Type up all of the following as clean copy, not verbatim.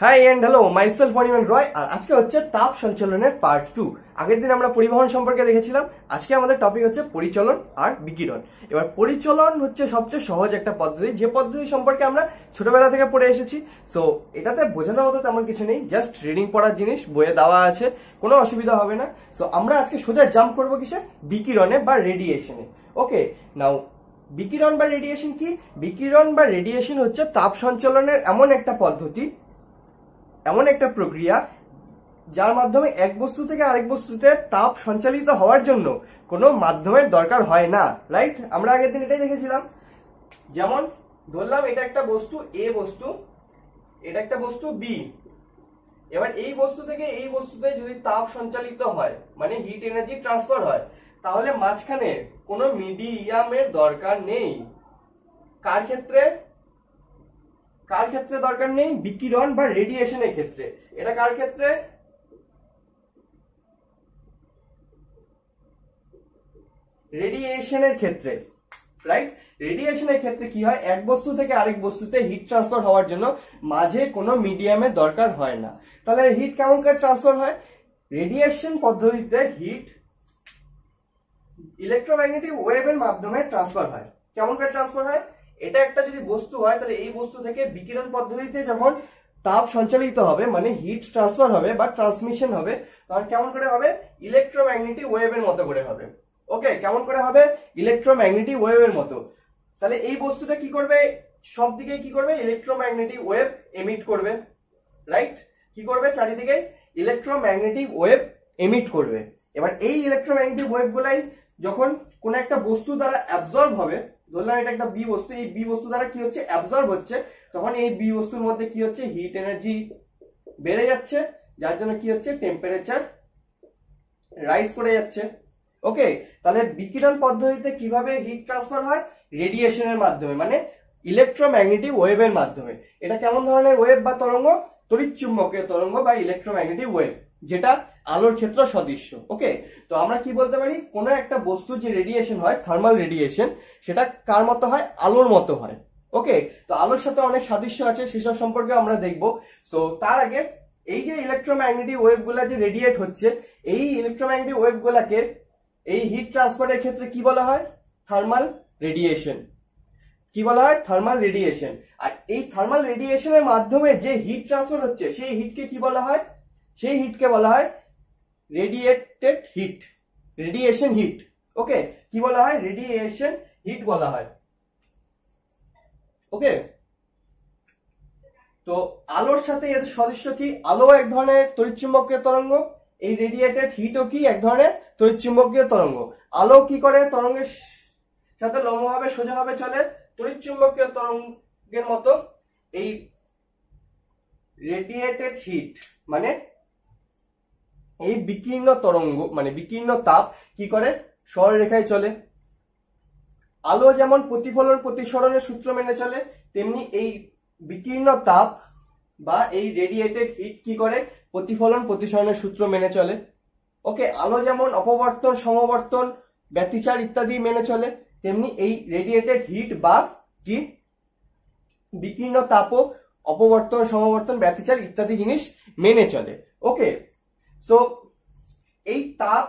High end hello, myself অনিমেন রয়। আর আজকে হচ্ছে তাপ সঞ্চালনের পার্ট 2। আগের দিন আমরা পরিবহন সম্পর্কে দেখেছিলাম, আজকে আমাদের টপিক হচ্ছে পরিচলন আর বিকিরণ। এবার পরিচলন হচ্ছে সবচেয়ে সহজ একটা পদ্ধতি, যে পদ্ধতি সম্পর্কে আমরা ছোটবেলা থেকে পড়ে এসেছি। সো এটাতে বোঝানোর মতো তেমন কিছু নেই, জাস্ট রিডিং পড়ার জিনিস, বইয়ে দেওয়া আছে, কোনো অসুবিধা হবে না। সো আমরা আজকে সোজা জাম্প করবো কিসে? বিকিরণে বা রেডিয়েশনে। ওকে, নাও বিকিরণ বা রেডিয়েশন কি? বিকিরণ বা রেডিয়েশন হচ্ছে তাপ সঞ্চালনের এমন একটা পদ্ধতি, এমন একটা প্রক্রিয়া যার মাধ্যমে এক বস্তু থেকে আরেক বস্তুতে তাপ সঞ্চালিত হওয়ার জন্য কোনো মাধ্যমের দরকার হয় না। রাইট? আমরা আগের দিন এটাই দেখেছিলাম। যেমন ধরলাম এটা একটা বস্তু এ বস্তু, এটা একটা বস্তু বি। এবার এই বস্তু থেকে এই বস্তুতে যদি তাপ সঞ্চালিত হয়, মানে হিট এনার্জি ট্রান্সফার হয়, তাহলে মাঝখানে কোনো মিডিয়ামের দরকার নেই। কার ক্ষেত্রে? কার ক্ষেত্রে দরকার নেই? বিকিরণ বা রেডিয়েশনের ক্ষেত্রে। এটা কার ক্ষেত্রে? রেডিয়েশনের ক্ষেত্রে। রাইট? রেডিয়েশনের ক্ষেত্রে কি হয়? এক বস্তু থেকে আরেক বস্তুতে হিট ট্রান্সফার হওয়ার জন্য মাঝে কোনো মিডিয়ামের দরকার হয় না। তাহলে হিট কেমন করে ট্রান্সফার হয়? রেডিয়েশন পদ্ধতিতে হিট ইলেকট্রোম্যাগনেটিক ওয়েভের মাধ্যমে ট্রান্সফার হয়। কেমন করে ট্রান্সফার হয়? এটা একটা যদি বস্তু হয়, তাহলে এই বস্তু থেকে বিকিরণ পদ্ধতিতে যখন তাপ সঞ্চালিত হবে, মানে হিট ট্রান্সফার হবে বা ট্রান্সমিশন হবে, তখন কেমন করে হবে? ইলেকট্রোম্যাগনেটিক ওয়েভের মতো করে হবে। ওকে, কেমন করে হবে? ইলেকট্রোম্যাগনেটিক ওয়েভের মতো। তাহলে এই বস্তুটা কি করবে? সব দিকে কি করবে? ইলেকট্রোম্যাগনেটিক ওয়েভ এমিট করবে। রাইট? কি করবে? চারিদিকে ইলেকট্রোম্যাগনেটিক ওয়েভ এমিট করবে। এবার এই ইলেকট্রোম্যাগনেটিক ওয়েভ গুলাই যখন কোন একটা বস্তু দ্বারা অ্যাবজর্ব হবে, ধরলাম এটা একটা বি বস্তু, এই বি বস্তু দ্বারা কি হচ্ছে? অ্যাবজর্ব হচ্ছে, তখন এই বি বস্তুর মধ্যে কি হচ্ছে? হিট এনার্জি বেড়ে যাচ্ছে, যার জন্য কি হচ্ছে? টেম্পারেচার রাইজ করে যাচ্ছে। ওকে, তাহলে বিকিরণ পদ্ধতিতে কিভাবে হিট ট্রান্সফার হয়? রেডিয়েশনের মাধ্যমে, মানে ইলেকট্রোম্যাগনেটিক ওয়েভের মাধ্যমে। এটা কেমন ধরনের ওয়েভ বা তরঙ্গ? তড়িৎচুম্বকীয় তরঙ্গ বা ইলেকট্রোম্যাগনেটিক ওয়েভ, যেটা আলোর ক্ষেত্র সদৃশ্য। ওকে, তো আমরা কি বলতে পারি? কোনো একটা বস্তু যে রেডিয়েশন হয়, থার্মাল রেডিয়েশন, সেটা কার মতো হয়? আলোর মতো হয়। ওকে, তো আলোর সাথে অনেক সাদৃশ্য আছে, সেসব সম্পর্কে আমরা দেখব। সো তার আগে এই যে ইলেকট্রোম্যাগনেটিক ওয়েভ গুলা যে রেডিয়েট হচ্ছে, এই ইলেকট্রোম্যাগনেটিক ওয়েভ গুলাকে এই হিট ট্রান্সফারের ক্ষেত্রে কি বলা হয়? Thermal radiation. কি বলা হয়? Thermal radiation. আর এই থার্মাল রেডিয়েশনের মাধ্যমে যে হিট ট্রান্সফার হচ্ছে, সেই হিটকে কি বলা হয়? সেই হিটকে বলা হয় রেডিয়েটেড হিট, রেডিয়েশন হিট। ওকে, কি বলা হয়? রেডিয়েশন হিট বলা হয়। ওকে, তো আলোর সাথে এর সদৃশ্য কি? আলো এক ধরনের তড়িৎচুম্বকীয় তরঙ্গ, এই রেডিয়েটেড হিটও কি এক ধরনের তড়িৎচুম্বকীয় তরঙ্গ। আলো কি করে? তরঙ্গের সাথে লম্বভাবে সোজাভাবে চলে, তড়িৎচুম্বকীয় তরঙ্গের মতো এই রেডিয়েটেড হিট মানে এই বিকীর্ণ তরঙ্গ, মানে বিকীর্ণ তাপ কি করে? সরলরেখায় চলে। আলো যেমন প্রতিফলন প্রতিসরণের সূত্র মেনে চলে, তেমনি এই বিকীর্ণ তাপ বা এই রেডিয়েটেড হিট কি করে? প্রতিফলন প্রতিসরণের সূত্র মেনে চলে। ওকে, আলো যেমন অপবর্তন সমবর্তন ব্যতিচার ইত্যাদি মেনে চলে, তেমনি এই রেডিয়েটেড হিট বা কি বিকীর্ণ তাপও অপবর্তন সমবর্তন ব্যতিচার ইত্যাদি জিনিস মেনে চলে। ওকে, সো এই তাপ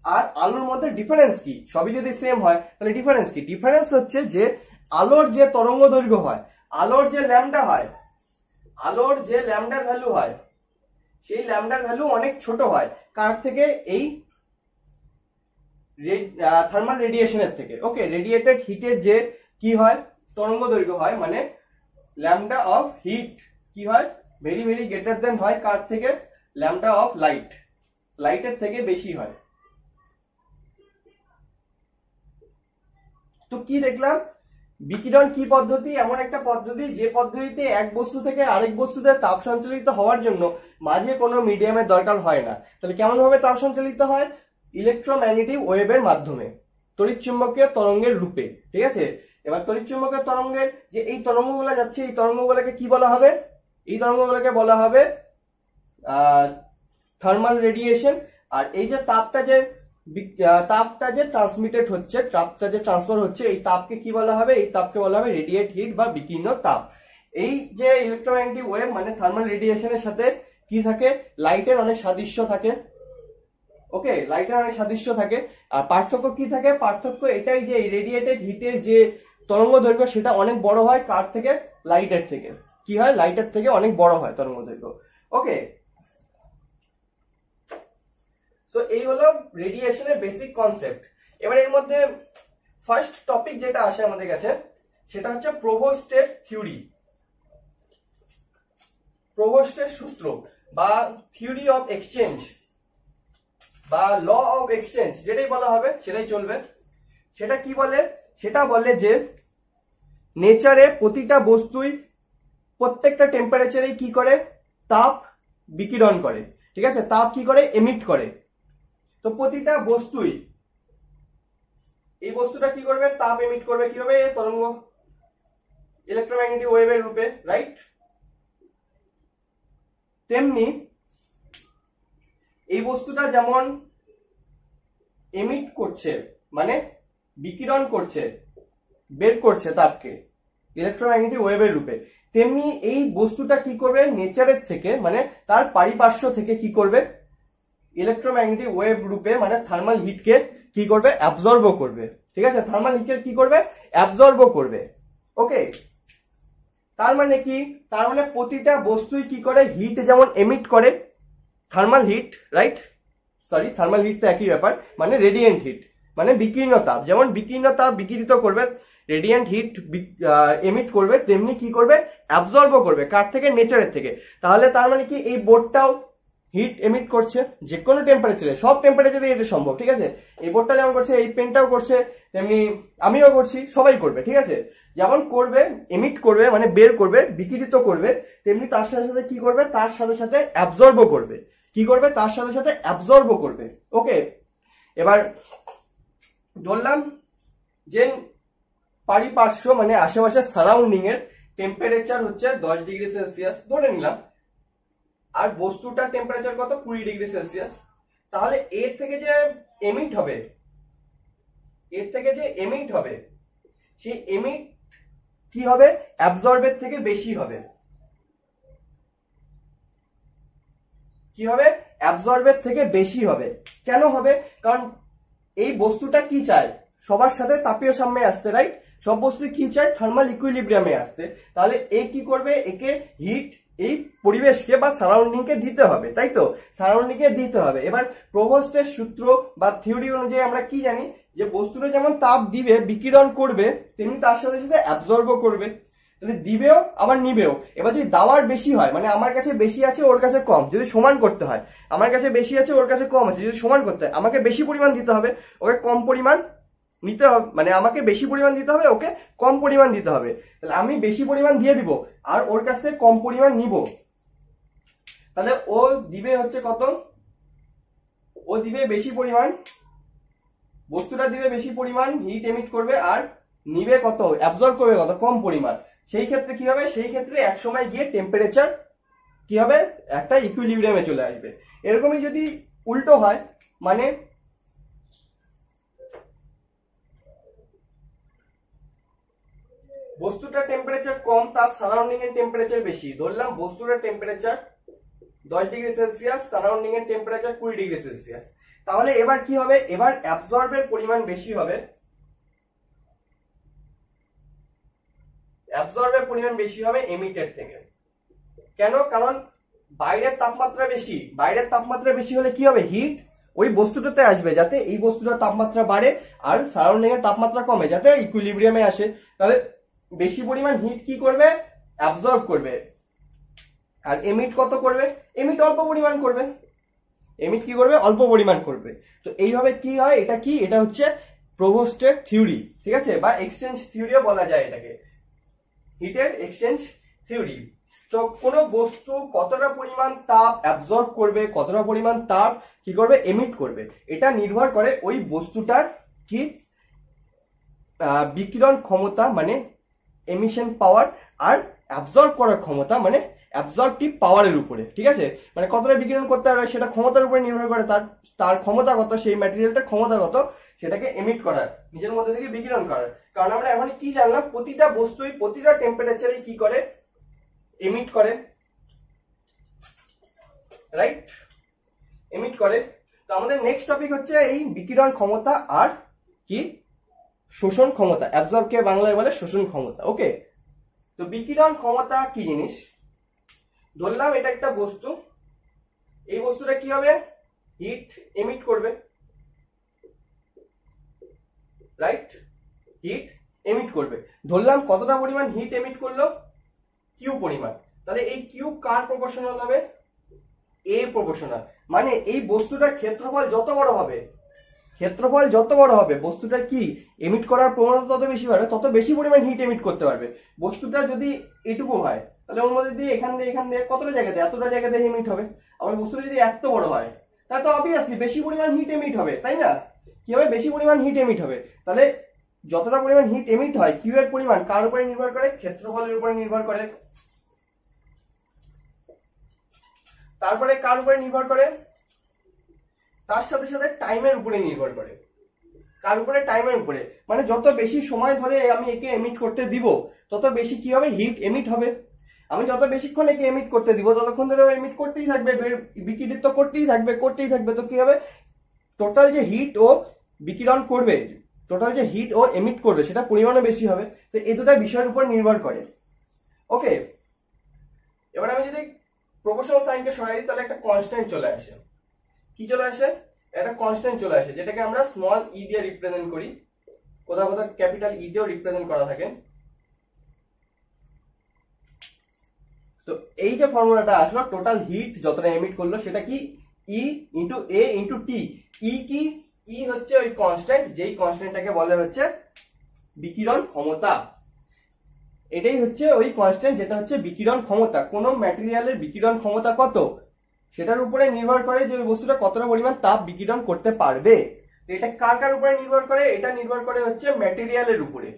আর আলোর মধ্যে ডিফারেন্স কি? সবই যদি সেম হয়, তাহলে ডিফারেন্স কি? ডিফারেন্স হচ্ছে যে আলোর যে তরঙ্গ দৈর্ঘ্য হয়, আলোর যে ল্যামডা হয়, আলোর যে ল্যামডার ভ্যালু হয়, সেই ল্যামডার ভ্যালু অনেক ছোট হয়। কার থেকে? এই থার্মাল রেডিয়েশনের থেকে। ওকে, রেডিয়েটেড হিটের যে কি হয়? তরঙ্গ দৈর্ঘ্য হয়, মানে ল্যামডা অফ হিট কি হয়? ভেরি ভেরি গ্রেটার দেন হয় কার থেকে? ল্যামডা অফ লাইট, লাইটের থেকে বেশি হয়। তো কি দেখলাম? বিকিরণ কি পদ্ধতি? এমন একটা পদ্ধতি যে পদ্ধতিতে এক বস্তু থেকে আরেক বস্তুতে তাপ সঞ্চালিত হওয়ার জন্য মাঝে কোনো মিডিয়ামের দরকার হয় না। তাহলে কেমন ভাবে তাপ সঞ্চালিত হয়? ইলেকট্রোম্যাগনেটিক ওয়েভের মাধ্যমে, তড়িৎচুম্বকীয় তরঙ্গের রূপে। ঠিক আছে, এবার তড়িৎচুম্বকীয় তরঙ্গের যে এই তরঙ্গগুলো যাচ্ছে, এই তরঙ্গগুলোকে কি বলা হবে? এই তরঙ্গগুলোকে বলা হবে থার্মাল রেডিয়েশন। আর এই যে তাপটা যে ট্রান্সমিটেড হচ্ছে, তাপটা যে ট্রান্সফার হচ্ছে, এই তাপকে কি বলা হবে? এই তাপকে বলা হবে রেডিয়েট হিট বা বিকীর্ণ তাপ। এই যে ইলেকট্রোম্যাগনেটিক ওয়েভ মানে থার্মাল রেডিয়েশনের সাথে কি থাকে, লাইটের অনেক সাদৃশ্য থাকে। ওকে, লাইটের অনেক সাদৃশ্য থাকে। আর পার্থক্য কি থাকে, পার্থক্য এটাই যে রেডিয়েটেড হিটের যে তরঙ্গ দৈর্ঘ্য সেটা অনেক বড় হয় কার থেকে, লাইটের থেকে। কি হয়, লাইটের থেকে অনেক বড় হয় তরঙ্গ দৈর্ঘ্য। ওকে, সো এই হলো রেডিয়েশনের বেসিক কনসেপ্ট। এবার এর মধ্যে ফার্স্ট টপিক যেটা আসে আমাদের কাছে সেটা হচ্ছে প্রোভোস্টের থিওরি, প্রোভোস্টের সূত্র বা থিওরি অফ এক্সচেঞ্জ বা ল অফ এক্সচেঞ্জ, যেটাই বলা হবে সেটাই চলবে। সেটা কি বলে, সেটা বলে যে নেচারে প্রতিটা বস্তুই প্রত্যেকটা টেম্পারেচারে কি করে, তাপ বিকিরণ করে। ঠিক আছে, তাপ কি করে, এমিট করে। তো প্রতিটা বস্তুই, এই বস্তুটা কি করবে, তাপ এমিট করবে কিভাবে, তরঙ্গ ইলেকট্রোম্যাগনেটিক ওয়েভের রূপে, রাইট। তেমনি এই বস্তুটা যেমন এমিট করছে মানে বিকিরণ করছে, বের করছে তাপকে ইলেকট্রোম্যাগনেটিক ওয়েভের রূপে, তেমনি এই বস্তুটা কি করবে, নেচারের থেকে মানে তার পারিপার্শ্ব থেকে কি করবে, ইলেকট্রোম্যাগনেটিক ওয়েভ রূপে মানে থার্মাল হিটকে কি করবে, অ্যাবজর্ব করবে। ঠিক আছে, থার্মাল হিটকে কি করবে, অ্যাবজর্ব করবে। ওকে, তার মানে কি, তার মানে প্রতিটা বস্তুই কি করে, হিট যেমন এমিট করে, thermal heat, right, sorry thermal heat তো একই ব্যাপার, মানে রেডিয়েন্ট হিট মানে বিকীর্ণ তাপ, যেমন বিকীর্ণ তাপ বিকিরিত করবে, রেডিয়েন্ট হিট এমিট করবে, তেমনি কি করবে, অ্যাবজর্ব করবে কার থেকে, নেচারের থেকে। তাহলে তার মানে কি, এই বোর্ডটাও হিট এমিট করছে যে কোনো টেম্পারেচারে, সব টেম্পারেচারে এটা সম্ভব। ঠিক আছে, এই বোর্ডটা যেমন করছে, এই পেনটাও করছে, তেমনি আমিও করছি, সবাই করবে। ঠিক আছে, যেমন করবে, এমিট করবে মানে বের করবে, বিকিরিত করবে, তেমনি তার সাথে সাথে কি করবে, তার সাথে সাথে অ্যাবজর্ব করবে। কি করবে, তার সাথে সাথে অ্যাবজর্ব করবে। ওকে, এবার ধরলাম যে পারিপার্শ্ব মানে আশেপাশে সারাউন্ডিং এর টেম্পারেচার হচ্ছে 10 ডিগ্রি সেলসিয়াস ধরে নিলাম, আর বস্তুটার টেম্পারেচার কত, 20 ডিগ্রি সেলসিয়াস। তাহলে এর থেকে যে এমিট হবে, এর থেকে যে এমিট হবে, সেই এমিট কি হবে, অ্যাবজর্বের থেকে বেশি হবে। কি হবে, অ্যাবজর্বের থেকে বেশি হবে। কেন হবে, কারণ এই বস্তুটা কি চায়, সবার সাথে তাপীয় সাম্যে আসতে, রাইট, সব বস্তু কি চায়, থার্মাল ইকুইলিব্রিয়ামে আসতে। তাহলে এ কি করবে, একে হিট এই পরিবেশকে বা সারাউন্ডিং কে দিতে হবে, তাই তো, সারাউন্ডিং কে দিতে হবে। এবার প্রোভোস্টের সূত্র বা থিওরি অনুযায়ী আমরা কি জানি, যে বস্তুটা যেমন তাপ দিবে, বিকিরণ করবে, তেমনি তার সাথে সাথে অ্যাবজর্ব করবে। তাহলে দিবেও আবার নিবেও। এবার যদি দাওয়ার বেশি হয়, মানে আমার কাছে বেশি আছে ওর কাছে কম, যদি সমান করতে হয়, আমার কাছে বেশি আছে ওর কাছে কম আছে, যদি সমান করতে হয় আমাকে বেশি পরিমাণ দিতে হবে, ওকে কম পরিমাণ নিতে হবে, মানে আমাকে বেশি পরিমাণ দিতে হবে, ওকে কম পরিমাণ দিতে হবে। তাহলে আমি বেশি পরিমাণ দিয়ে দিব আর ওর কাছ থেকে কম পরিমাণ নিব, তাহলে ও দিবে হচ্ছে কত, ও দিবে বেশি পরিমাণ, বস্তুটা দিবে বেশি পরিমাণ হিট এমিট করবে, আর নিবে কত, অ্যাবজর্ব করবে কত, কম পরিমাণ। সেই ক্ষেত্রে কি হবে, সেই ক্ষেত্রে এক সময় গিয়ে টেম্পারেচার কি হবে, একটা ইকুইলিব্রিয়ামে চলে আসবে। এরকমই যদি উল্টো হয়, মানে বস্তুটার টেম্পারেচার কম, তার সারাউন্ডিং এর টেম্পারেচার বেশি, ধরলাম বস্তুটার টেম্পারেচার 10 ডিগ্রি সেলসিয়াস, সারাউন্ডিং এর টেম্পারেচার 20 ডিগ্রি সেলসিয়াস। তাহলে এবার কি হবে, এবার অ্যাবজর্বের পরিমাণ বেশি হবে, অ্যাবজর্বের পরিমাণ বেশি হবে এমিটের থেকে। কেন, কারণ বাইরের তাপমাত্রা বেশি, বাইরের তাপমাত্রা বেশি হলে কি হবে, হিট ওই বস্তুটাতে আসবে, যাতে এই বস্তুটার তাপমাত্রা বাড়ে আর সারাউন্ডিং এর তাপমাত্রা কমে, যাতে ইকুইলিব্রিয়ামে আসে। তাহলে বেশি পরিমাণ হিট কি করবে, অ্যাবজর্ব করবে, আর এমিট কত করবে, এমিট অল্প পরিমাণ করবে, এমিট কি করবে, অল্প পরিমাণ করবে। তো এইভাবে কি হয়, এটা কি, এটা হচ্ছে প্রোভোস্টের থিওরি। ঠিক আছে, বা এক্সচেঞ্জ থিওরিও বলা যায় এটাকে, হিটের এক্সচেঞ্জ থিওরি। তো কোনো বস্তু কতটা পরিমাণ তাপ অ্যাবজর্ব করবে, কতটা পরিমাণ তাপ কি করবে, এমিট করবে, এটা নির্ভর করে ওই বস্তুটার কি বিকিরণ ক্ষমতা মানে এমিশন পাওয়ার, আর অ্যাবজর্ব করার ক্ষমতা মানে অ্যাবজর্বটিভ পাওয়ারের উপরে। ঠিক আছে, মানে কতটা বিকিরণ করতে পারবে সেটা ক্ষমতার উপরে নির্ভর করে, তার ক্ষমতা কত, সেই ম্যাটেরিয়ালটার ক্ষমতা কত সেটাকে এমিট করার, নিজের মধ্যে থেকে বিকিরণ করার। কারণ আমরা এখন কি জানলাম, প্রতিটা বস্তুই প্রতিটা টেম্পারেচারে কি করে, এমিট করে, রাইট, এমিট করে। তো আমাদের নেক্সট টপিক হচ্ছে এই বিকিরণ ক্ষমতা আর কি শোষণ ক্ষমতা, অ্যাবজর্ব কে বাংলায় বলে শোষণ ক্ষমতা। ওকে, তো বিকিরণ ক্ষমতা কি জিনিস? ধরলাম এটা একটা বস্তু, এই বস্তুটা কি হবে, হিট এমিট করবে, রাইট, হিট এমিট করবে। ধরলাম কতটা পরিমাণ হিট এমিট করলো, কিউ পরিমাণ। তাহলে এই কিউ কার প্রপোর্শনাল হবে, এ প্রপোর্শনাল। মানে এই বস্তুটার ক্ষেত্রফল যত বড় হবে, ক্ষেত্রফল যত বড় হবে বস্তুটার কি এমিট করার প্রবণতা তত বেশি বাড়বে, তত বেশি পরিমাণ হিট এমিট করতে পারবে। বস্তুটা যদি এটুকু হয় তাহলে ওর মধ্যে দিয়ে এখান দিয়ে কতটা জায়গাতে, এতটা জায়গাতে এমিট হবে। আবার বস্তুটা যদি এত বড় হয় তাহলে তো অবভিয়াসলি বেশি পরিমাণ হিট এমিট হবে, তাই না? কি হবে, বেশি পরিমাণ হিট এমিট হবে। তাহলে যতটা পরিমাণ হিট এমিট হয় কিউ এর পরিমাণ কার উপরে নির্ভর করে, ক্ষেত্রফলের উপরে নির্ভর করে। তারপরে কার উপরে নির্ভর করে, তার সাথে সাথে টাইমের উপরে নির্ভর করে। কার উপরে, টাইমের উপরে। মানে যত বেশি সময় ধরে আমি একে এমিট করতে দিব তত বেশি কি হবে, হিট এমিট হবে। আমি যত বেশিক্ষণ একে এমিট করতে দিব ততক্ষণ ধরে এমিট করতেই থাকবে, বিকিরিত তো করতেই থাকবে। তো কি হবে, টোটাল যে হিট ও বিকিরণ করবে, টোটাল যে হিট ও এমিট করবে সেটা পরিমাণে বেশি হবে। তো এই দুটা বিষয়ের উপর নির্ভর করে। ওকে, এবার আমি যদি প্রপোর্শনাল সাইনকে সরাই দিই তাহলে একটা কনস্ট্যান্ট চলে আসে। কি চলে আসে, একটা কনস্ট্যান্ট চলে আসে, যেটাকে আমরা স্মল ই দিয়ে রিপ্রেজেন্ট করি, কোথাও কোথাও ক্যাপিটাল ই দিয়েও রিপ্রেজেন্ট করা থাকে। তো এই যে ফর্মুলাটা আসলো, টোটাল হিট যতটা এমিট করলো সেটা কি, ই ইন্টু এ ইন্টু টি। ই কি, ই হচ্ছে ওই কনস্ট্যান্ট, যেই কনস্ট্যান্টটাকে বলে হচ্ছে বিকিরণ ক্ষমতা। এটাই হচ্ছে ওই কনস্ট্যান্ট যেটা হচ্ছে বিকিরণ ক্ষমতা। কোন ম্যাটেরিয়ালের বিকিরণ ক্ষমতা কত সেটার উপরে নির্ভর করে যে ওই বস্তুটা কতটা পরিমাণ তাপ বিকিরণ করতে পারবে। এটা কার কার উপরে নির্ভর করে, এটা নির্ভর করে হচ্ছে ম্যাটেরিয়ালের উপরে।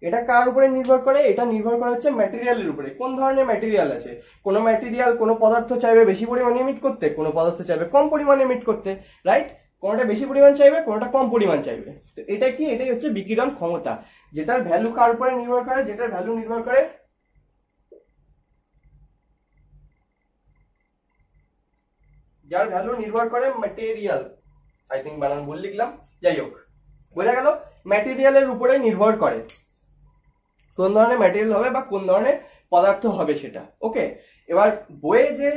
এটা কার উপরে নির্ভর করে, এটা নির্ভর করে হচ্ছে ম্যাটেরিয়ালের উপরে। কোন ধরনের ম্যাটেরিয়াল আছে, কোন ম্যাটেরিয়াল কোন পদার্থ চাইবে বেশি পরিমাণে এমিট করতে, কোন পদার্থ চাইবে কম পরিমাণে এমিট করতে, রাইট? কোনটা বেশি পরিমাণ চাইবে, কোনটা কম পরিমাণ চাইবে। তো এটা কি, এটাই হচ্ছে বিকিরণ ক্ষমতা, যেটার ভ্যালু কার উপরে নির্ভর করে, যেটার ভ্যালু নির্ভর করে, যার ভ্যালু নির্ভর করে ম্যাটেরিয়াল, আই থিঙ্ক বানান ভুল লিখলাম, যাই হোক বোঝা গেল, ম্যাটেরিয়ালের উপরে নির্ভর করে কোন ধরনের ম্যাটেরিয়াল হবে বা কোন ধরনের পদার্থ হবে সেটা। ওকে, এবার বইয়ে যে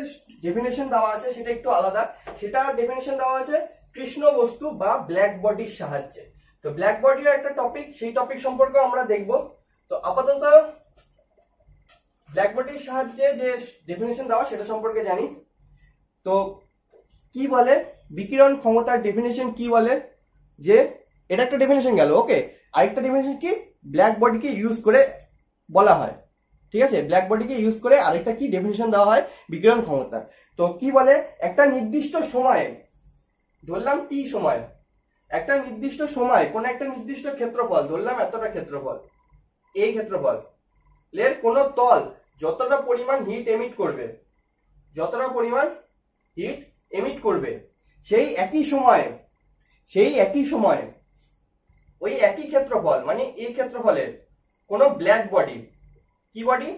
ডেফিনেশন দেওয়া আছে সেটা একটু আলাদা। সেটা ডেফিনেশন দেওয়া আছে কৃষ্ণ বস্তু বা ব্ল্যাক বডির সাহায্যে। তো ব্ল্যাক বডিও একটা টপিক, সেই টপিক সম্পর্কে আমরা দেখব। তো আপাতত ব্ল্যাক বডির সাহায্যে যে ডেফিনেশন দেওয়া সেটা সম্পর্কে জানি। তো কি বলে বিকিরণ ক্ষমতার ডেফিনেশন কি বলে, যে এটা একটা ডেফিনেশন গেল। ওকে, আরেকটা ডেফিনেশন কি, ব্ল্যাক বডিকে ইউজ করে বলা হয়, ঠিক আছে, ব্ল্যাক বডিকে ইউজ করে আরেকটা কি ডেফিনেশন দেওয়া হয় বিকিরণ ক্ষমতা। তো কি বলে, একটা নির্দিষ্ট সময়ে, ধরলাম টি সময়, একটা নির্দিষ্ট সময় কোন একটা নির্দিষ্ট ক্ষেত্রফল, ধরলাম এতটা ক্ষেত্রফল, এই ক্ষেত্রফল এর কোন তল যতটা পরিমাণ হিট এমিট করবে, যতটা পরিমাণ হিট এমিট করবে, সেই একই সময়ে ওই একই ক্ষেত্রফল, মানে এই ক্ষেত্রফলের কোন ব্ল্যাক বডি, কি বডি,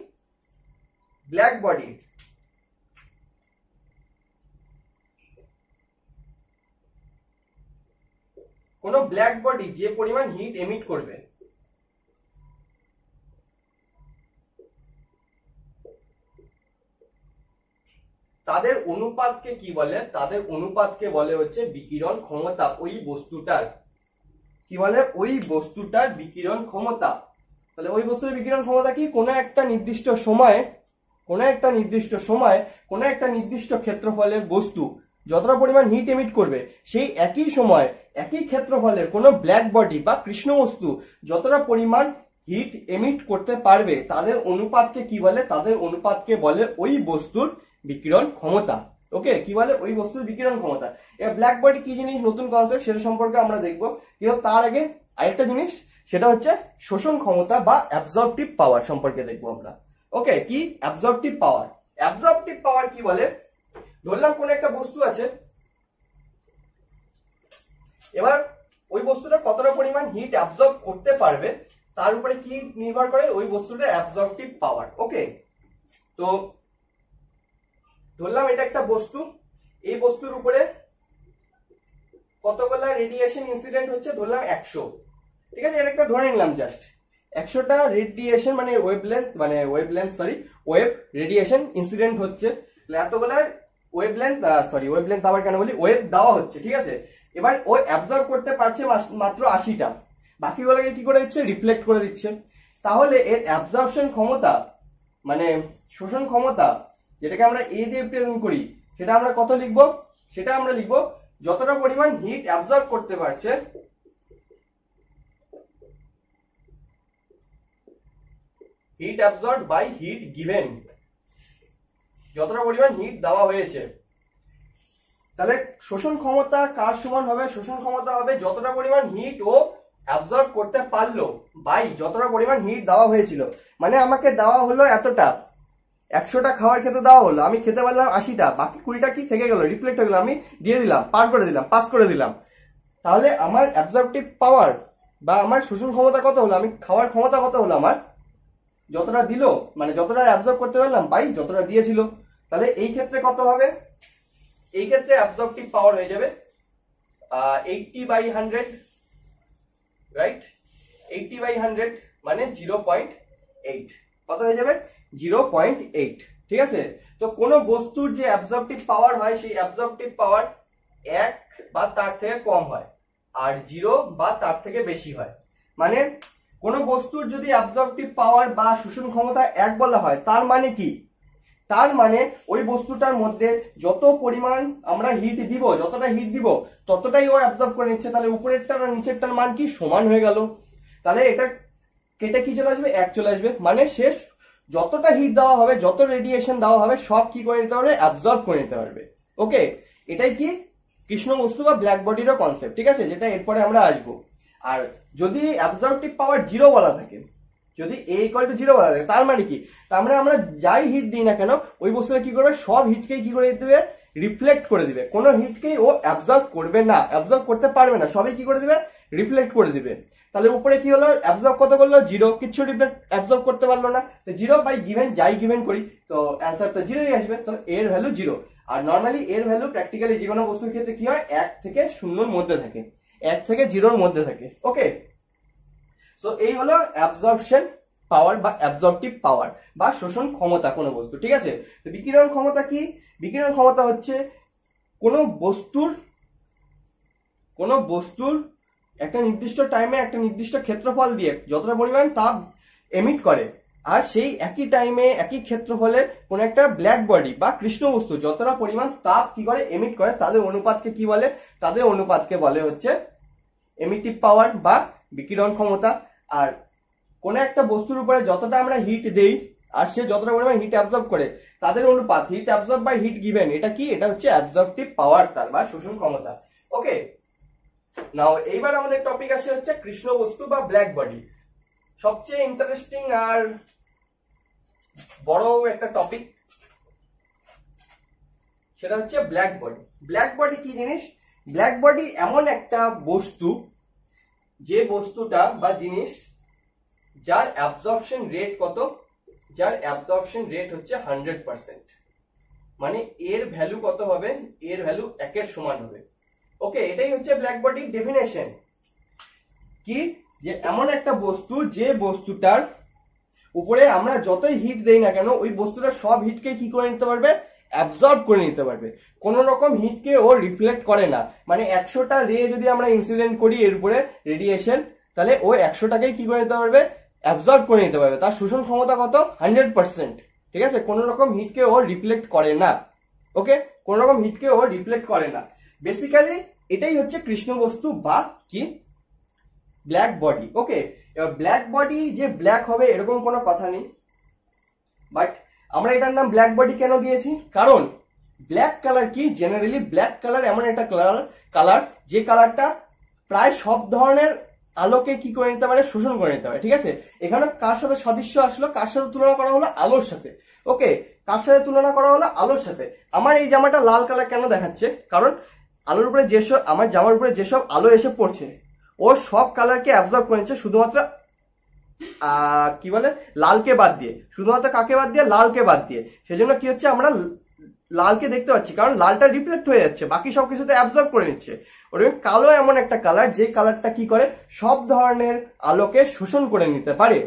ব্ল্যাক বডি, কোন ব্ল্যাক বডি যে পরিমাণ হিট এমিট করবে, তাদের অনুপাতকে কি বলে, তাদের অনুপাতকে বলে হচ্ছে বিকিরণ ক্ষমতা। ওই বস্তুটার কি বলে, ওই বস্তুটার বিকিরণ ক্ষমতা। তাহলে ওই বস্তুর বিকিরণ ক্ষমতা কি, কোনো একটা নির্দিষ্ট সময়ে, কোনো একটা নির্দিষ্ট ক্ষেত্রফলের বস্তু যতটা পরিমাণ হিট এমিট করবে, সেই একই সময় একই ক্ষেত্রফলের কোনো ব্ল্যাক বডি বা কৃষ্ণ বস্তু যতটা পরিমাণ হিট এমিট করতে পারবে, তাদের অনুপাতকে কি বলে, তাদের অনুপাতকে বলে ওই বস্তুর বিকিরণ ক্ষমতা। ওকে, কি বলে, ওই বস্তুর বিকিরণ ক্ষমতা। এবার ব্ল্যাক বডি কি জিনিস, নতুন কনসেপ্ট, সেটা সম্পর্কে আমরা দেখবো। কিন্তু তার আগে আরেকটা জিনিস, সেটা হচ্ছে শোষণ ক্ষমতা বা অ্যাবজর্পটিভ পাওয়ার সম্পর্কে দেখবো আমরা। ওকে, কি অ্যাবজর্পটিভ পাওয়ার, অ্যাবজর্পটিভ পাওয়ার কি বলে, ধরলাম কোন একটা বস্তু আছে, এবার ওই বস্তুটা কতটা পরিমাণ হিট অ্যাবজর্ব করতে পারবে তার উপরে কি নির্ভর করে, ওই বস্তুটা অ্যাবজর্পটিভ পাওয়ার। ওকে, তো ধরলাম এটা একটা বস্তু, এই বস্তুর উপরে কতগুলা রেডিয়েশন ইনসিডেন্ট হচ্ছে, ধরলাম 100, ঠিক আছে, এটা একটা ধরে নিলাম জাস্ট 100টা রেডিয়েশন মানে ওয়েভ রেডিয়েশন ইনসিডেন্ট হচ্ছে, এতগুলা ওয়েভলেন্থ আবার কেন বলি, ওয়েভ দেওয়া হচ্ছে, ঠিক আছে। এবার ও অ্যাবজর্ব করতে পারছে মাত্র 80টা, বাকিগুলোকে কি করে দিচ্ছে, রিফ্লেক্ট করে দিচ্ছে। তাহলে এর অ্যাবজর্পশন ক্ষমতা মানে শোষণ ক্ষমতা, যেটাকে আমরা এ দিয়ে প্রেজেন্ট করি, সেটা আমরা কত লিখবো, সেটা আমরা লিখবো যতটা পরিমাণ হিট অ্যাবজর্ব করতে পারছে heat absorb by heat given, যতটা পরিমাণ হিট দেওয়া হয়েছে। তাহলে শোষণ ক্ষমতা কার সমান হবে, শোষণ ক্ষমতা হবে যতটা পরিমাণ হিট ও অ্যাবজর্ব করতে পারলো বাই যতটা পরিমাণ হিট দেওয়া হয়েছিল। মানে আমাকে দেওয়া হলো এতটা, 100টা খাবার খেতে দেওয়া হলো, আমি খেতে পারলাম 80টা, বাকি 20টা কি থেকে গেল, রিফ্লেক্ট হয়ে গেল, আমি দিয়ে দিলাম, পাস করে দিলাম। তাহলে আমার অ্যাবজর্পটিভ পাওয়ার বা আমার শোষণ ক্ষমতা কত হলো, আমি খাওয়ার ক্ষমতা কত হলো, আমার যতটা দিল মানে যতটা অ্যাবজর্ব করতে পারলাম বাই যতটা দিয়েছিল। তাহলে এই ক্ষেত্রে কত হবে, এই ক্ষেত্রে অ্যাবজর্পটিভ পাওয়ার হয়ে যাবে 80/100, রাইট, 80/100 মানে 0.8, কত হয়ে যাবে, 0.8, ঠিক আছে। তো কোন বস্তুর যে অ্যাবজর্পটিভ পাওয়ার হয় সেই অ্যাবজর্পটিভ পাওয়ার 1 বা তার থেকে কম হয়, আর 0 বা তার থেকে বেশি হয়। মানে কোন বস্তুর যদি অ্যাবজর্পটিভ পাওয়ার বা শোষণ ক্ষমতা 1 বলা হয়, তার মানে কি, তার মানে ওই বস্তুটার মধ্যে যত পরিমাণ আমরা হিট দিব, যতটা হিট দিব ততটাই ও অ্যাবজর্ব করে নিচ্ছে। তাহলে উপরেরটার আর নিচেরটার মান কি সমান হয়ে গেল। তাহলে এটা কেটে কি চলে আসবে, 1 চলে আসবে। মানে শেষ যতটা হিট দেওয়া হবে, যত রেডিয়েশন দেওয়া হবে, সব কি করে নিতে পারবে, অ্যাবজর্ব করে নিতে পারবে। ওকে, এটাই কি কৃষ্ণ বস্তু বা ব্ল্যাক বডিরও কনসেপ্ট, ঠিক আছে, যেটা এরপরে আমরা আসবো। আর যদি অ্যাবজর্পটিভ পাওয়ার 0 বলা থাকে, যদি a = 0 বলা থাকে, তার মানে কি, তার মানে আমরা যাই হিট দিই না কেন ওই বস্তুটা কি করবে, সব হিটকেই কি করে দিবে, রিফ্লেক্ট করে দিবে। কোনো হিটকেই ও অ্যাবজর্ব করবে না, অ্যাবজর্ব করতে পারবে না, সবই কি করে দিবে, রিফ্লেক্ট করে দিবে। তাহলে উপরে কি হলো, অ্যাবজর্ব কত করলো, 0, কিচ্ছু রিফ্লেক্ট অ্যাবজর্ব করতে পারলো না। তো 0 বাই গিভেন, যাই গিভেন করি তো অ্যান্সার তো 0ই আসবে। তাহলে এর ভ্যালু 0। আর নর্মালি এর ভ্যালু প্র্যাকটিক্যালি যে কোনো বস্তুর ক্ষেত্রে কি হয়, 1 থেকে 0 মধ্যে থাকে, 1 থেকে 0 মধ্যে থাকে। ওকে, সো এই হলো অ্যাবজর্পশন পাওয়ার বা অ্যাবজর্পটিভ পাওয়ার বা শোষণ ক্ষমতা কোনো বস্তু, ঠিক আছে। তো বিকিরণ ক্ষমতা কি, বিকিরণ ক্ষমতা হচ্ছে কোনো বস্তুর একটা নির্দিষ্ট টাইমে একটা নির্দিষ্ট ক্ষেত্রফল দিয়ে যতটা পরিমাণ তাপ এমিট করে, আর সেই একই টাইমে একই ক্ষেত্রফলে কোন একটা ব্ল্যাক বডি বা কৃষ্ণ বস্তু যতটা পরিমাণ তাপ কি করে এমিট করে, তাদের অনুপাতকে কি বলে, তাদের অনুপাতকে বলে হচ্ছে এমিটিভ পাওয়ার বা বিকিরণ ক্ষমতা। আর কোন একটা বস্তুর উপরে যতটা আমরা হিট দেই আর সে যতটা পরিমাণ হিট অ্যাবজর্ব করে, তাদের অনুপাত heat absorb by heat given, এটা কি, এটা হচ্ছে অ্যাবজর্পটিভ পাওয়ার তার বা শোষণ ক্ষমতা। ওকে, নাও এইবার আমাদের টপিক আসে হচ্ছে কৃষ্ণ বস্তু বা ব্ল্যাক বডি। সবচেয়ে ইন্টারেস্টিং আর বড় একটা টপিক, সেটা হচ্ছে ব্ল্যাক বডি। ব্ল্যাক বডি কি জিনিস, ব্ল্যাক বডি এমন একটা বস্তু, যে বস্তুটা বা জিনিস যার অ্যাবজর্পশন রেট কত, যার অ্যাবজর্পশন রেট হচ্ছে 100%। মানে এর ভ্যালু কত হবে, এর ভ্যালু 1 এর সমান হবে। ওকে, এটাই হচ্ছে ব্ল্যাক বডির ডেফিনেশন। কি, যে এমন একটা বস্তু যে বস্তুটার উপরে আমরা যতই হিট দেই না কেন ওই বস্তুটা সব হিটকে কি করে নিতে পারবে, অ্যাবজর্ব করে নিতে পারবে। কোন রকম হিটকে ও রিফ্লেক্ট করে না। মানে 100টা রে যদি আমরা ইনসিডেন্ট করি এর উপরে রেডিয়েশন, তাহলে ও 100টাকেই কি করে নিতে পারবে, অ্যাবজর্ব করে নিতে পারবে। তার শোষণ ক্ষমতা কত, 100%, ঠিক আছে। কোন রকম হিটকে ও রিফ্লেক্ট করে না। ওকে, কোন রকম হিটকে ও রিফ্লেক্ট করে না। বেসিক্যালি এটাই হচ্ছে কৃষ্ণ বস্তু বা কি, ব্ল্যাক বডি। ওকে, এবার ব্ল্যাক বডি যে ব্ল্যাক হবে এরকম কোনো কথা নেই, বাট আমরা এটার নাম ব্ল্যাক বডি কেন দিয়েছি, কারণ ব্ল্যাক কালার কি, জেনারেলি ব্ল্যাক কালার এমন একটা কালার যে কালারটা প্রায় সব ধরনের আলোকে কি করে নিতে পারে, শোষণ করে নিতে পারে, ঠিক আছে। এখানে কার সাথে সাদৃশ্য আসলো, কার সাথে তুলনা করা হলো, আলোর সাথে। ওকে, কার সাথে তুলনা করা হলো, আলোর সাথে। আমার এই জামাটা লাল কালার কেন দেখাচ্ছে, কারণ আলোর উপরে যেসব, আমার জামার উপরে যেসব আলো এসে পড়ছে ও সব কালারকে অ্যাবজর্ব করে নিচ্ছে, শুধুমাত্র কি বলে লালকে বাদ দিয়ে, শুধুমাত্র কাকে বাদ দিয়ে, লালকে বাদ দিয়ে। সেজন্য কি হচ্ছে আমরা লালকে দেখতে পাচ্ছি, কারণ লালটা রিফ্লেক্ট হয়ে যাচ্ছে, বাকি সবকিছুতে অ্যাবজর্ব করে নিচ্ছে। ওরকম কালো এমন একটা কালার যে কালারটা কি করে সব ধরনের আলোকে শোষণ করে নিতে পারে,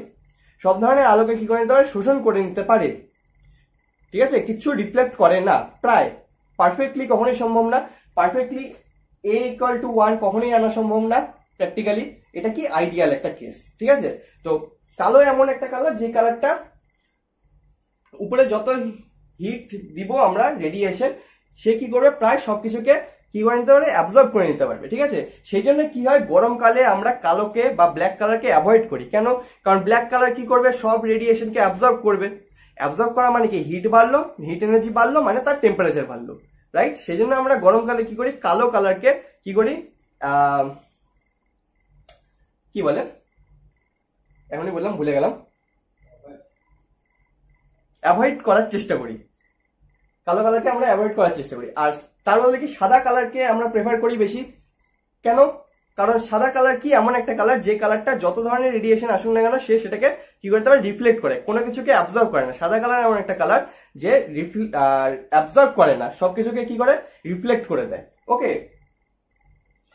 সব ধরনের আলোকে কি করে নিতে পারে, শোষণ করে নিতে পারে। ঠিক আছে, কিছু রিফ্লেক্ট করে না প্রায়, পারফেক্টলি কখনোই সম্ভব না, পারফেক্টলি A=1 কখনোই আনা সম্ভব না প্র্যাকটিক্যালি। এটা কি আইডিয়াল একটা কেস। ঠিক আছে, তো কালো এমন একটা কালার যে কালারটা উপরে যত হিট দিব আমরা রেডিয়েশন, সে কি করবে প্রায় সবকিছুকে কি করে নিতে পারবে, অ্যাবজর্ব করে নিতে পারবে। ঠিক আছে, সেই জন্য কি হয় গরমকালে আমরা কালোকে বা ব্ল্যাক কালারকে অ্যাভয়েড করি। কেন? কারণ ব্ল্যাক কালার কি করবে, সব রেডিয়েশনকে অ্যাবজর্ব করবে। অ্যাবজর্ব করা মানে কি, হিট বাড়লো, হিট এনার্জি বাড়লো মানে তার টেম্পারেচার বাড়লো, রাইট? সেই জন্য আমরা গরমকালে কি করি, কালো কালারকে কি করি, কি বলে এখনই বললাম ভুলে গেলাম, অ্যাভয়েড করার চেষ্টা করি। কালো কালারকে আমরা অ্যাভয়েড করার চেষ্টা করি। আর তার বদলে কি সাদা কালারকে আমরা প্রেফার করি বেশি। কেন? কারণ সাদা কালার কি এমন একটা কালার যে কালারটা যত ধরনের রেডিয়েশন আসুন না কেন সে সেটাকে কি করতে পারে, রিফ্লেক্ট করে, কোনো কিছুকে অ্যাবজর্ব করে না। সাদা কালার এমন একটা কালার যে অ্যাবজর্ব করে না, সবকিছুকে কি করে, রিফ্লেক্ট করে দেয়। ওকে,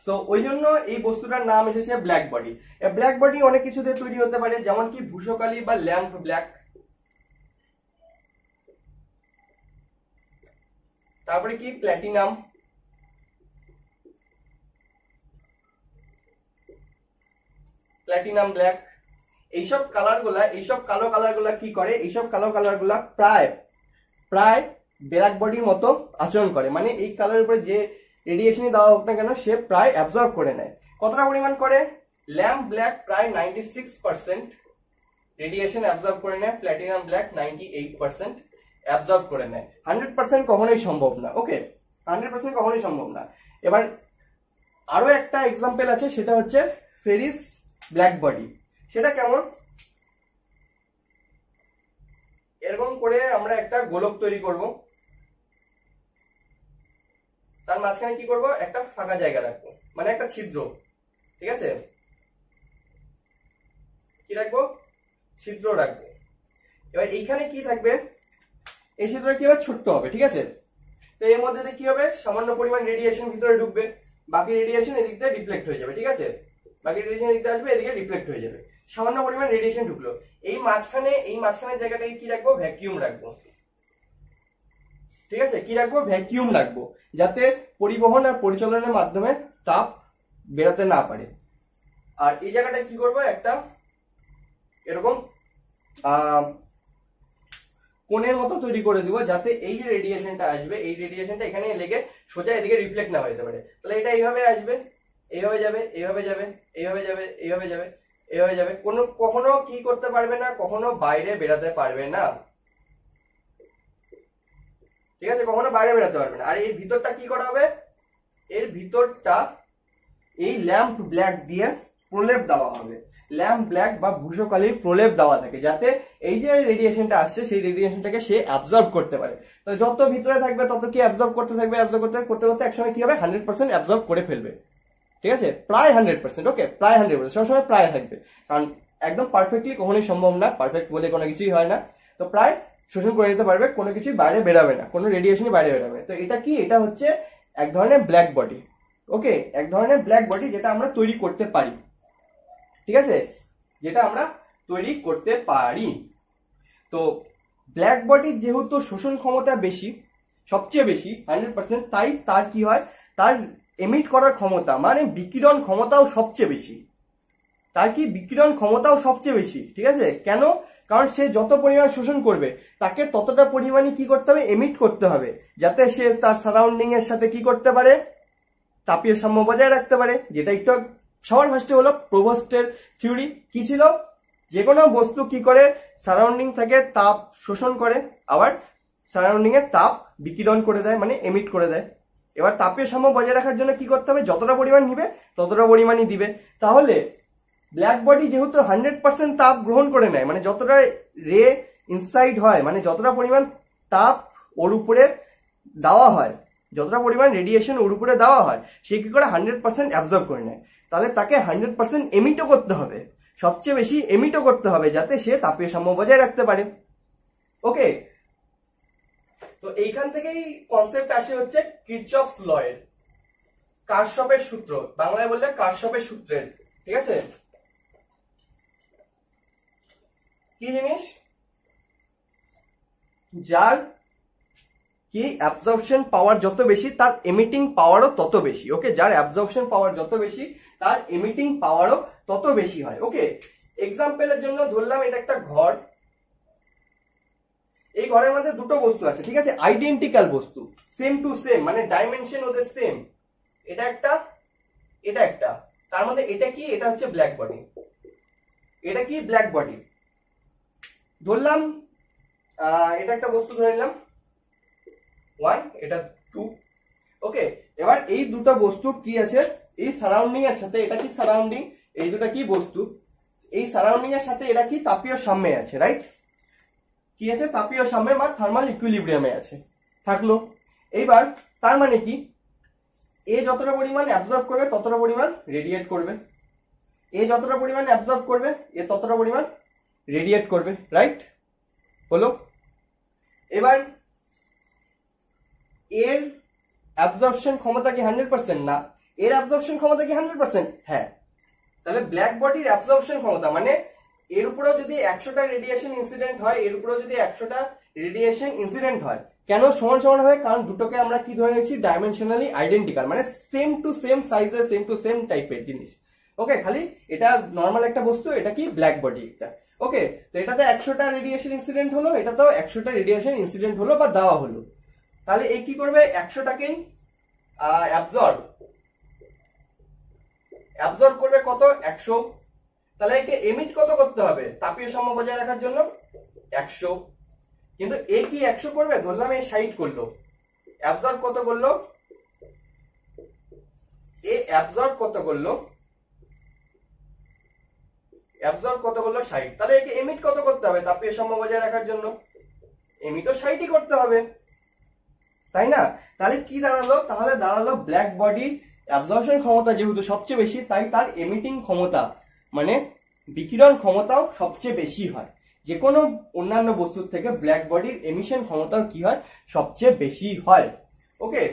সো ওই জন্য এই বস্তুটার নাম এসেছে ব্ল্যাক বডি। ব্ল্যাক বডি অনেক কিছু দিয়ে তৈরি হতে পারে, যেমন কি ভূষকালি বা ল্যাম্প ব্ল্যাক, তারপরে কি প্ল্যাটিনাম, প্ল্যাটিনাম ব্ল্যাক। এইসব কালারগুলা, এইসব কালো কালারগুলা কি করে, এইসব কালো কালারগুলা প্রায় ব্ল্যাক বডির মতো আচরণ করে। মানে এই কালারের উপরে যে রেডিয়েশনই দেওয়া হোক না কেন সে প্রায় অ্যাবজর্ব করে নেয়। কতটা পরিমাণ করে? ল্যাম্প ব্ল্যাক প্রায় 96% রেডিয়েশন অ্যাবজর্ব করে নেয়, প্ল্যাটিনাম ব্ল্যাক 98% অ্যাবজর্ব করে নেয়। 100% কখনোই সম্ভব না। ওকে, 100% কখনোই সম্ভব না। এবার আরো একটা এক্সাম্পল আছে, সেটা হচ্ছে ফেরিস ব্ল্যাক বডি। সেটা কেমন? এরকম করে আমরা একটা গোলক তৈরি করব, তার মাঝখানে কি করব, একটা ফাঁকা জায়গা রাখবো, মানে একটা ছিদ্র। ঠিক আছে, কি রাখবো, ছিদ্র রাখবো। এবার এইখানে কি থাকবে, এই ছিদ্রটা কি হবে, ছোট্ট হবে। ঠিক আছে, তো এর মধ্যে কি হবে, সামান্য পরিমাণ রেডিয়েশন ভিতরে ঢুকবে, বাকি রেডিয়েশন এদিক দিয়ে রিফ্লেক্ট হয়ে যাবে। ঠিক আছে, বাকি রেডিয়েশন এদিক দিয়ে আসবে, এদিকে রিফ্লেক্ট হয়ে যাবে। সামান্য পরিমাণ রেডিয়েশন ঢুকলো, এই মাঝখানে জায়গাটাকে কি রাখবো, ভ্যাকিউম রাখবো। ঠিক আছে, কি রাখবো, ভ্যাকিউম রাখবো, যাতে পরিবহন আর পরিচালনের মাধ্যমে তাপ বেরোতে না পারে। আর এই জায়গাটায় কি করবো, একটা এরকম কোণের মতো তৈরি করে দিব, যাতে এই যে রেডিয়েশনটা আসবে, এই রেডিয়েশনটা এখানে লেগে সোজা এদিকে রিফ্লেক্ট না হতে পারে। তাহলে এটা এইভাবে আসবে, এইভাবে যাবে, এইভাবে যাবে, এইভাবে যাবে, এইভাবে যাবে, এইভাবে যাবে, কখনো কি করতে পারবে না, কখনো বাইরে বেরাতে পারবে না। ঠিক আছে, কখনো বাইরে বেরাতে পারবে না। আর এর ভিতরটা কি করা হবে, এর ভিতরটা এই ল্যাম্প ব্ল্যাক দিয়ে প্রলেপ দেওয়া হবে। ল্যাম্প ব্ল্যাক বা ভূষকালির প্রলেপ দেওয়া থাকে, যাতে এই যে রেডিয়েশনটা আসছে সেই রেডিয়েশনটাকে সে অ্যাবজর্ব করতে পারে। তো যত ভিতরে থাকবে তত কি অ্যাবজর্ব করতে থাকবে, অ্যাবজর্ব করতে করতে একসময় কি হবে, 100% অ্যাবজর্ব করে ফেলবে। ঠিক আছে, প্রায় 100%। ওকে, প্রায় 100%, সবসময় প্রায় থাকবে, কারণ একদম পারফেক্টলি কখনোই সম্ভব না, পারফেক্ট বলে কোনো কিছুই হয় না। তো প্রায় শোষণ করে নিতে পারবে, কোনো কিছুই বাইরে বেরাবে না, কোনো রেডিয়েশনই বাইরে বেরাবে না। তো এটা কি, এটা হচ্ছে এক ধরনের ব্ল্যাক বডি। ওকে, এক ধরনের ব্ল্যাক বডি যেটা আমরা তৈরি করতে পারি। ঠিক আছে, যেটা আমরা তৈরি করতে পারি। তো ব্ল্যাক বডির যেহেতু শোষণ ক্ষমতা বেশি, সবচেয়ে বেশি 100%, তাই তার কি হয়, তার এমিট করার ক্ষমতা মানে বিকিরণ ক্ষমতাও সবচেয়ে বেশি। তার কি বিকিরণ ক্ষমতাও সবচেয়ে বেশি। ঠিক আছে, কেন? কারণ সে যত পরিমাণ শোষণ করবে তাকে ততটা পরিমাণে কি করতে হবে, এমিট করতে হবে, যাতে সে তার সারাউন্ডিং এর সাথে কি করতে পারে, তাপীয় সাম্য বজায় রাখতে পারে। যেটা একটু সবার ফার্স্টে হলো প্রোভস্টের থিওরি। কি ছিল, যে কোনো বস্তু কি করে, সারাউন্ডিং থেকে তাপ শোষণ করে, আবার সারাউন্ডিং এর তাপ বিকিরণ করে দেয়, মানে এমিট করে দেয়। এবার তাপীয় সাম্য বজায় রাখার জন্য কি করতে হবে, যতটা পরিমাণ নিবে ততটা পরিমাণই দিবে। তাহলে ব্ল্যাক বডি যেহেতু 100% তাপ গ্রহণ করে নেয়, মানে যতটা রে ইনসাইড হয়, মানে যতটা পরিমাণ তাপ ওর উপরে দেওয়া হয়, যতটা পরিমাণ রেডিয়েশন ওর উপরে দেওয়া হয়, সে কি করে 100% অ্যাবজর্ব করে নেয়। তাহলে তাকে 100% এমিটও করতে হবে, সবচেয়ে বেশি এমিটও করতে হবে যাতে সে তাপীয় সাম্য বজায় রাখতে পারে। ওকে, তো এইখান থেকেই কনসেপ্ট আসে হচ্ছে কিরচফস ল এর, কারশফের সূত্র, বাংলায় বললে কারশফের সূত্রের। ঠিক আছে, কি জিনিস? যার কি অ্যাবজর্পশন পাওয়ার যত বেশি তার এমিটিং পাওয়ারও তত বেশি। ওকে, যার অ্যাবজর্পশন পাওয়ার যত বেশি তার এমিটিং পাওয়ারও তত বেশি হয়। ওকে, এক্সাম্পলের জন্য ধরলাম এটা একটা ঘর, এই ঘরের মধ্যে দুটো বস্তু আছে, ঠিক আছে, আইডেন্টিক্যাল বস্তু, সেম টু সেম, মানে ডাইমেনশন ওদের সেম, এটা একটা এটা একটা, তার মধ্যে এটা কি, এটা হচ্ছে ব্ল্যাক বডি, এটা কি ব্ল্যাক বডি ধরলাম, এটা একটা বস্তু ধরে নিলাম 1, এটা 2। ওকে, এবার এই দুটো বস্তু কি আছে, এই সারাউন্ডিং এর সাথে, এটা কি সারাউন্ডিং, এই দুটো কি বস্তু, এই সারাউন্ডিং এর সাথে এটা কি তাপীয় সাম্যে আছে, রাইট? কি আছে, তাপীয় সাম্যে বা থার্মাল ইকুইলিব্রিয়ামে আছে, থাকলো। এইবার তার মানে কি, এ যতটা পরিমাণ অ্যাবজর্ব করবে ততটা পরিমাণ রেডিয়েট করবে, এ যতটা পরিমাণ অ্যাবজর্ব করবে এ ততটা পরিমাণ রেডিয়েট করবে, রাইট? হলো। এবার এর অ্যাবজর্পশন ক্ষমতা কি 100%? না। এর অ্যাবজর্পশন ক্ষমতা কি 100%? হ্যাঁ। তাহলে ব্ল্যাক বডির অ্যাবজর্পশন ক্ষমতা মানে এর উপরেও যদি 100টা রেডিয়েশন ইনসিডেন্ট হয়, এর উপরেও যদি 100টা রেডিয়েশন ইনসিডেন্ট হয়, কেন সমান সমান হয়? কারণ দুটোকে আমরা কি ধরে নিয়েছি, ডাইমেনশনালি আইডেন্টিক্যাল, মানে সেম টু সেম সাইজের, সেম টু সেম টাইপের জিনিস। ওকে, খালি এটা নর্মাল একটা বস্তু, এটা কি ব্ল্যাক বডি একটা। ওকে, তো এটাতে 100টা রেডিয়েশন ইনসিডেন্ট হলো, এটাতেও 100টা রেডিয়েশন ইনসিডেন্ট হলো বা দেওয়া হলো। তাহলে এই কি করবে, 100টাকেই অ্যাবজর্ব করবে কত, 100। তাহলে একে এমিট কত করতে হবে তাপীয় সাম্য বজায় রাখার জন্য, 100। কিন্তু এ কি 100 করবে? ধরলাম এ 60 করলো, অ্যাবজর্ব কত করলো, এ অ্যাবজর্ব কত করলো, অ্যাবজর্ব কত করলো 60। তাহলে একে এমিট কত করতে হবে তাপীয় সাম্য বজায় রাখার জন্য, এমিটও 60ই করতে হবে, তাই না? তাহলে কি দাঁড়ালো, তাহলে দাঁড়ালো ব্ল্যাক বডি অ্যাবজর্পশন ক্ষমতা যেহেতু সবচেয়ে বেশি, তাই তার এমিটিং ক্ষমতা মানে বিকিরণ ক্ষমতাও সবচেয়ে বেশি হয়। যে কোনো অন্যান্য বস্তুর থেকে ব্ল্যাক বডির এমিশন ক্ষমতাও কি হয়, সবচেয়ে বেশি হয়। ওকে,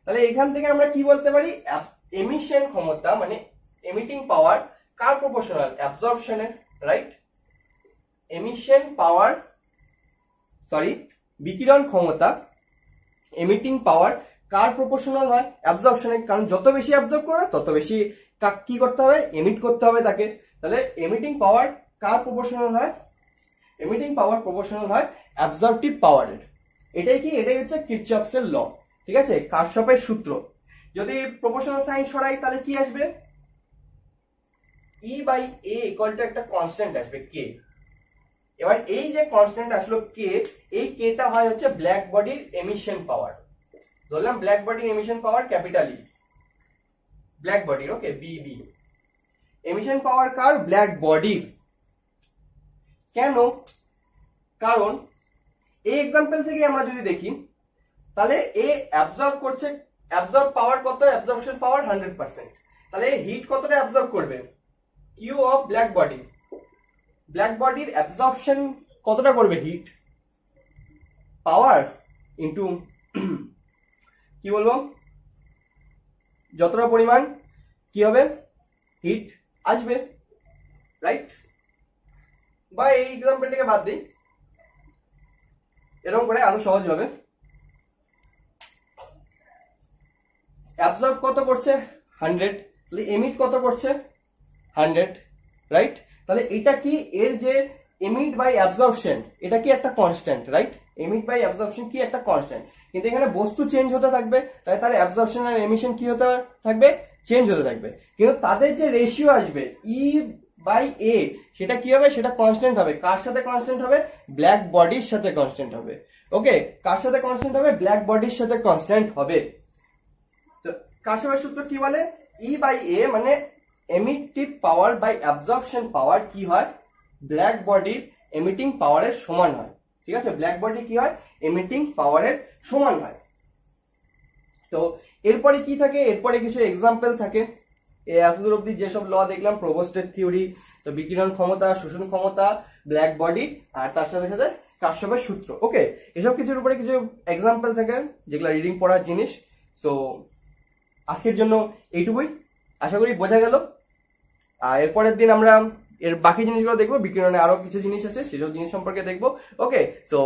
তাহলে এখান থেকে আমরা কি বলতে পারি, এমিশন ক্ষমতা মানে এমিটিং পাওয়ার কার প্রপোর্শনাল, অ্যাবজর্পশনের, রাইট? এমিশন পাওয়ার, সরি, বিকিরণ ক্ষমতা এমিটিং পাওয়ার কার প্রপোর্শনাল হয়, অ্যাবজর্পশনের। কারণ যত বেশি অ্যাবজর্ব করবে তত বেশি কি করতে হবে, এমিট করতে হবে তাকে। তাহলে এমিটিং পাওয়ার কার প্রপোর্শনাল হয়, এমিটিং পাওয়ার প্রপোর্শনাল হয় অ্যাবজর্পটিভ পাওয়ারের। এটাই কি, এটাই হচ্ছে কিরচফসের ল, ঠিক আছে, কারশফের সূত্র। যদি প্রপোর্শনাল সাইন সরাই তাহলে কি আসবে, E by A equal to একটা কনস্ট্যান্ট আসবে কে। এবার এই যে কনস্ট্যান্ট আসলো কে, এই কেটা হয় হচ্ছে ব্ল্যাক বডির এমিশন পাওয়ার। ধরলাম ব্ল্যাক বডির এমিশন পাওয়ার ক্যাপিটাল ই, ব্ল্যাক বডির, ওকে, বিবি। এমিশন পাওয়ার কার, ব্ল্যাক বডির। কেন? কারণ এই এক্সাম্পল থেকে আমরা যদি দেখি তাহলে এ অ্যাবজর্ব করছে, অ্যাবজর্ব পাওয়ার কত, অ্যাবজর্পশন পাওয়ার 100%। তাহলে হিট কতটা অ্যাবজর্ব করবে, Q of black body, black বডির অ্যাবজর্পশন কতটা করবে, হিট পাওয়ার ইনটু কি বলবো, যতটা পরিমাণ কি হবে হিট আসবে, রাইট? বা এই এক্সাম্পলটাকে বাদ দিই, এরকম করে আরো সহজ হবে। অ্যাবজর্ব কত করছে 100, তাহলে এমিট কত করছে 100, রাইট? তাহলে এটা কি, এর যে এমিট বাই অ্যাবজর্পশন এটা কি একটা constant, right? Emit by absorption কি একটা কনস্ট্যান্ট, কিন্তু এখানে বস্তু চেঞ্জ হতে থাকবে, তাই তার অ্যাবজর্পশন আর এমিশন কি হতে থাকবে, চেঞ্জ হতে থাকবে। কিন্তু তাদের যে রেশিও আসবে ই বাই এ, সেটা কি হবে, সেটা কনস্ট্যান্ট হবে। কার সাথে কনস্ট্যান্ট হবে, ব্ল্যাক বডির সাথে কনস্ট্যান্ট হবে। ওকে, কার সাথে কনস্ট্যান্ট হবে, ব্ল্যাক বডির সাথে কনস্ট্যান্ট হবে। তো কারশফের সূত্র কি বলে, ই বাই এ মানে এমিটিভ পাওয়ার বাই অ্যাবজর্পশন পাওয়ার কি হয়, ব্ল্যাক বডির এমিটিং পাওয়ারের সমান হয়। ঠিক আছে, ব্ল্যাক বডি কি হয়, এমিটিং পাওয়ারের সমান হয়। তো এরপরে কি থাকে, এরপরে কিছু এক্সাম্পল থাকে। এতদূর অব্দি যেসব ল দেখলাম, প্রোভোস্টের থিওরি, তো বিকিরণ ক্ষমতা, শোষণ ক্ষমতা, ব্ল্যাক বডি, আর তার সাথে সাথে কার্শফের সূত্র। ওকে, এসব কিছুর উপরে কিছু এক্সাম্পল থাকে যেগুলো রিডিং পড়ার জিনিস। সো আজকের জন্য এইটুকুই, আশা করি বোঝা গেল। আর এরপরের দিন আমরা এর বাকি জিনিসগুলো দেখবো, বিকিরণে আরো কিছু জিনিস আছে সেসব জিনিস সম্পর্কে দেখবো। ওকে, সো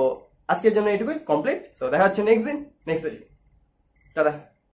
আজকের জন্য এইটুকুই কমপ্লিট। সো দেখা হচ্ছে নেক্সট দিন, নেক্সট টাটা।